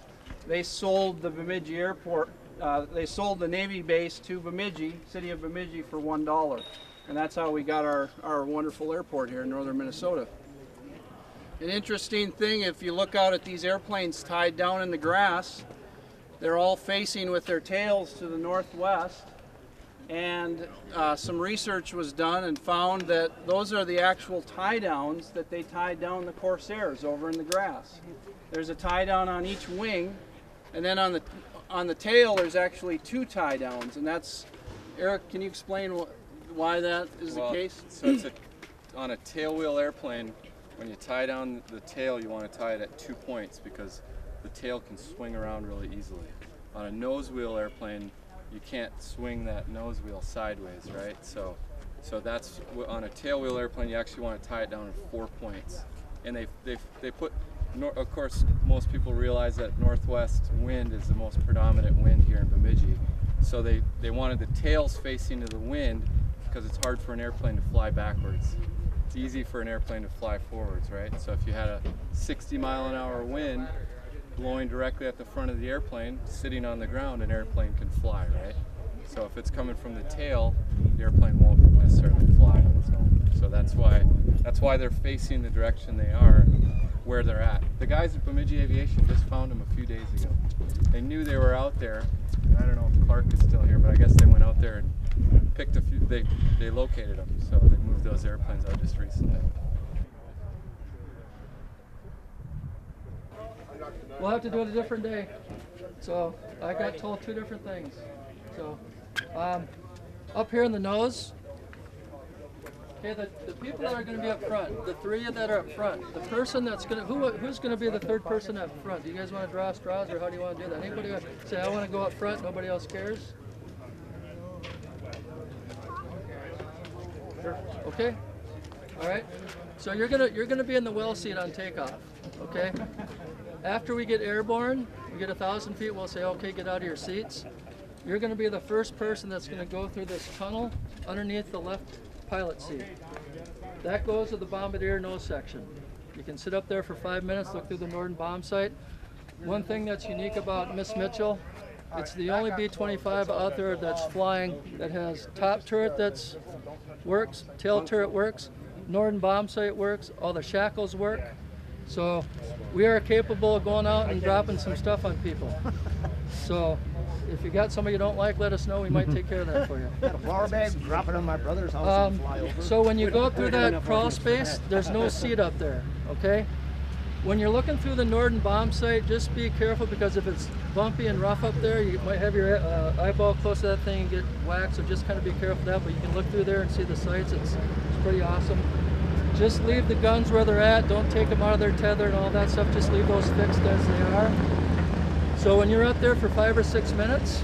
they sold the Bemidji airport. They sold the Navy base to Bemidji, city of Bemidji, for $1, and that's how we got our wonderful airport here in northern Minnesota. An interesting thing, if you look out at these airplanes tied down in the grass, they're all facing with their tails to the northwest. And some research was done and found that those are the actual tie downs that they tied down the Corsairs over in the grass. There's a tie down on each wing, and then on the tail there's actually 2 tie downs, and that's, Eric, can you explain why that is the case? So it's on a tailwheel airplane, when you tie down the tail, you want to tie it at 2 points because the tail can swing around really easily. On a nose wheel airplane, you can't swing that nose wheel sideways, right? So that's, on a tailwheel airplane, you actually want to tie it down at 4 points. And they put, of course, most people realize that northwest wind is the most predominant wind here in Bemidji. So they wanted the tails facing to the wind because it's hard for an airplane to fly backwards. It's easy for an airplane to fly forwards, right? So if you had a 60-mile-an-hour wind blowing directly at the front of the airplane, sitting on the ground, an airplane can fly, right? So if it's coming from the tail, the airplane won't necessarily fly on its own. So that's why they're facing the direction they are, where they're at. The guys at Bemidji Aviation just found them a few days ago. They knew they were out there. I don't know if Clark is still here, but I guess they went out there and picked a few, they located them, so they moved those airplanes out just recently. We'll have to do it a different day. So I got told 2 different things. So up here in the nose, okay, the people that are going to be up front, the 3 that are up front, the person that's going to, who's going to be the 3rd person up front? Do you guys want to draw straws, or how do you want to do that? Anybody say, I want to go up front, nobody else cares? Okay, all right. So you're gonna be in the well seat on takeoff. Okay. After we get airborne, we get 1,000 feet. We'll say, okay, get out of your seats. You're gonna be the first person that's gonna go through this tunnel underneath the left pilot seat. That goes to the bombardier nose section. You can sit up there for 5 minutes, look through the Norden bomb sight. One thing that's unique about Miss Mitchell, it's the only B-25 out there that's flying that has top turret that's works, tail turret works, Norden bomb sight works, all the shackles work. So we are capable of going out and dropping some stuff on people. So if you got somebody you don't like, let us know. We might take care of that for you. Got a flour bag, drop it on my brother's house and fly over. So when you go up through that crawl space, there's no seat up there, okay? When you're looking through the Norden bomb sight, just be careful, because if it's bumpy and rough up there, you might have your eyeball close to that thing and get whacked, so just kind of be careful of that, but you can look through there and see the sights. It's pretty awesome. Just leave the guns where they're at. Don't take them out of their tether and all that stuff. Just leave those fixed as they are. So when you're out there for 5 or 6 minutes,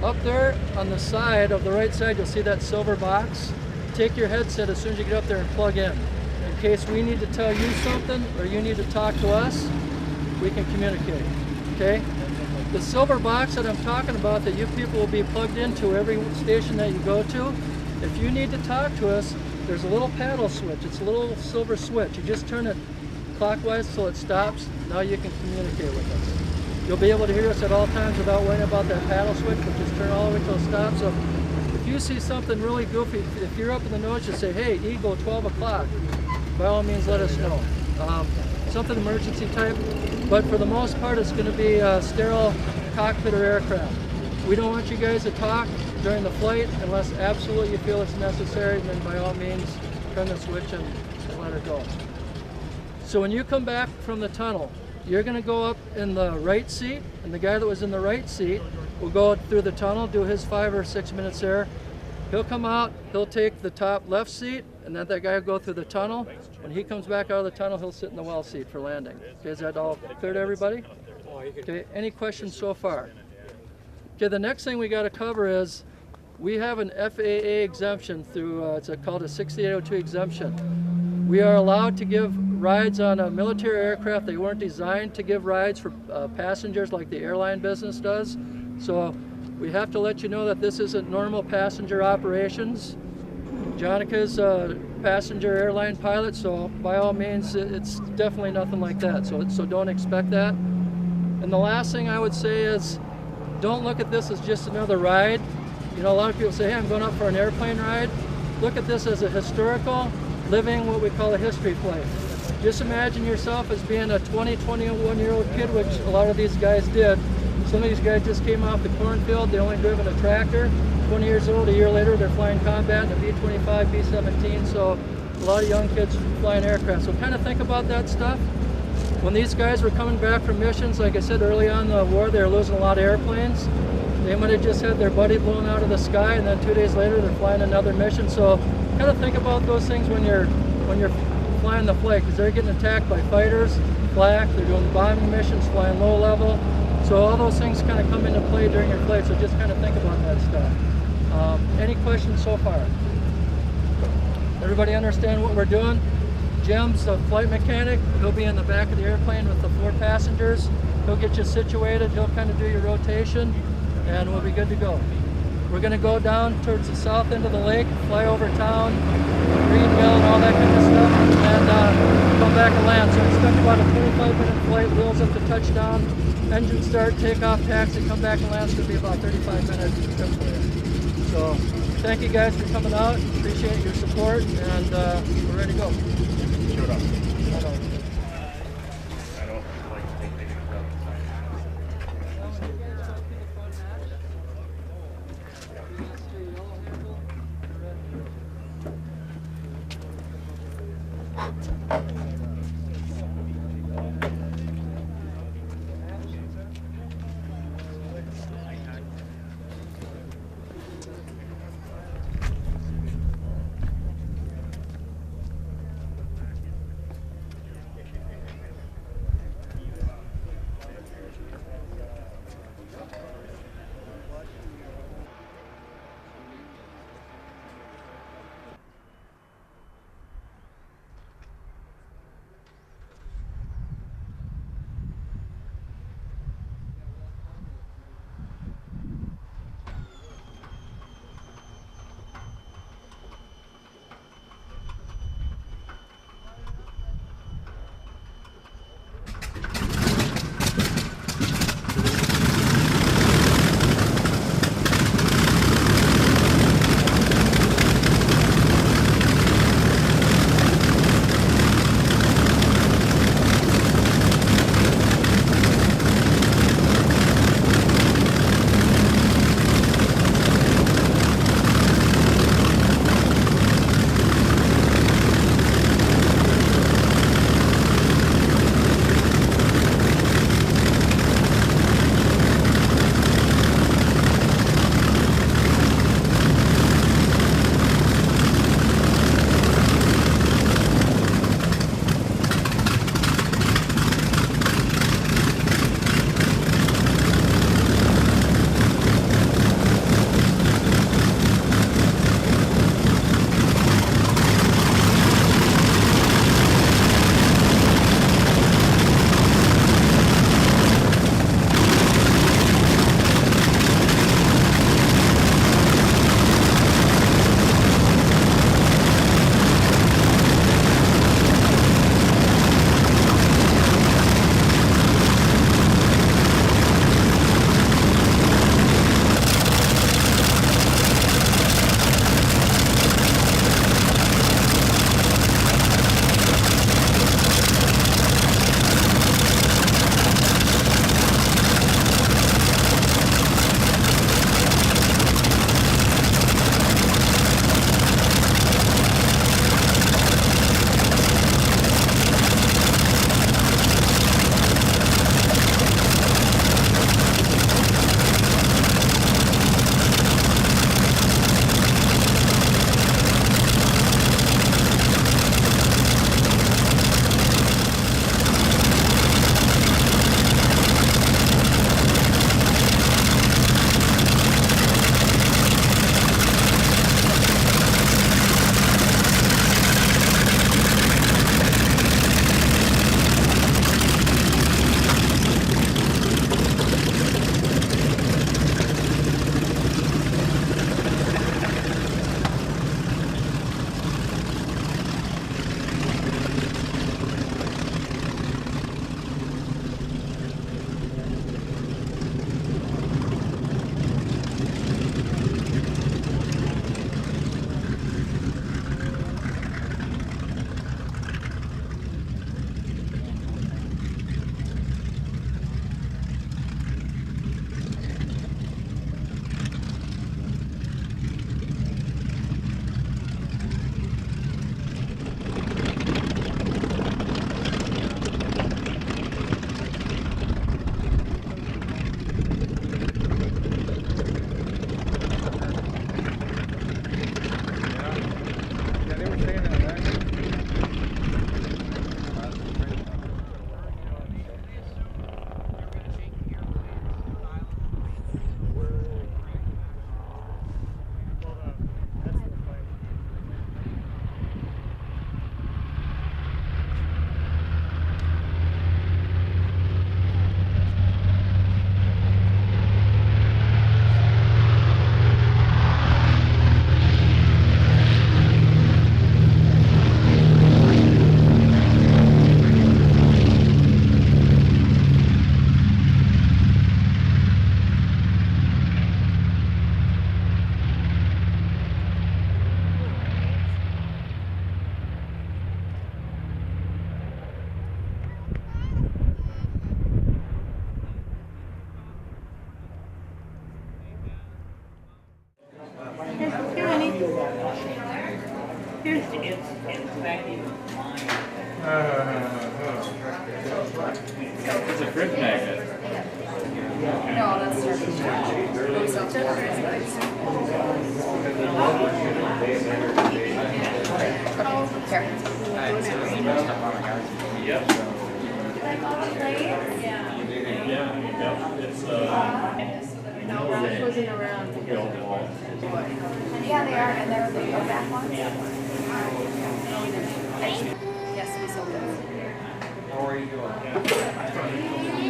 up there on the side, of the right side, you'll see that silver box. Take your headset as soon as you get up there and plug in case we need to tell you something or you need to talk to us, we can communicate, okay? The silver box that I'm talking about that you people will be plugged into every station that you go to, if you need to talk to us, there's a little paddle switch. It's a little silver switch. You just turn it clockwise till it stops. Now you can communicate with us. You'll be able to hear us at all times without worrying about that paddle switch, but just turn all the way till it stops. So if you see something really goofy, if you're up in the nose, just say, hey, Eagle, 12 o'clock. By all means, let us know. Something emergency type, but for the most part, it's going to be a sterile cockpit or aircraft. We don't want you guys to talk during the flight unless absolutely you feel it's necessary, and then by all means, turn the switch and let it go. So when you come back from the tunnel, you're going to go up in the right seat, and the guy that was in the right seat will go through the tunnel, do his 5 or 6 minutes there. He'll come out, he'll take the top left seat, and then that guy will go through the tunnel. When he comes back out of the tunnel, he'll sit in the well seat for landing. Okay, is that all clear to everybody? Okay, any questions so far? Okay, the next thing we got to cover is we have an FAA exemption through, it's called a 6802 exemption. We are allowed to give rides on a military aircraft. They weren't designed to give rides for passengers like the airline business does. So we have to let you know that this isn't normal passenger operations. Jonica's a passenger airline pilot, so by all means, it's definitely nothing like that. So don't expect that. And the last thing I would say is, don't look at this as just another ride. You know, a lot of people say, hey, I'm going up for an airplane ride. Look at this as a historical, living what we call a history plane. Just imagine yourself as being a 20, 21-year-old kid, which a lot of these guys did. Some of these guys just came off the cornfield, they only driven a tractor. 20 years old, a year later, they're flying combat in a B-25, B-17, so a lot of young kids flying aircraft. So kind of think about that stuff. When these guys were coming back from missions, like I said early on in the war, they were losing a lot of airplanes. They might have just had their buddy blown out of the sky, and then 2 days later they're flying another mission. So kind of think about those things when you're flying the flight, because they're getting attacked by fighters, flak, they're doing bombing missions, flying low level. So all those things kind of come into play during your flight, so just kind of think about that stuff. Any questions so far? Everybody understand what we're doing? Jim's the flight mechanic. He'll be in the back of the airplane with the 4 passengers. He'll get you situated, he'll kind of do your rotation, and we'll be good to go. We're going to go down towards the south end of the lake, fly over town, Green Mill and all that kind of stuff, and come back and land. So expect about a 25-minute flight, wheels up to touchdown, engine start, takeoff, taxi, come back and land. It's going to be about 35 minutes trip for you. So thank you guys for coming out. Appreciate your support, and we're ready to go. Shoot up. wasn't around. Yeah, they are, and they're the back ones. Yes, we sold those. How are you doing?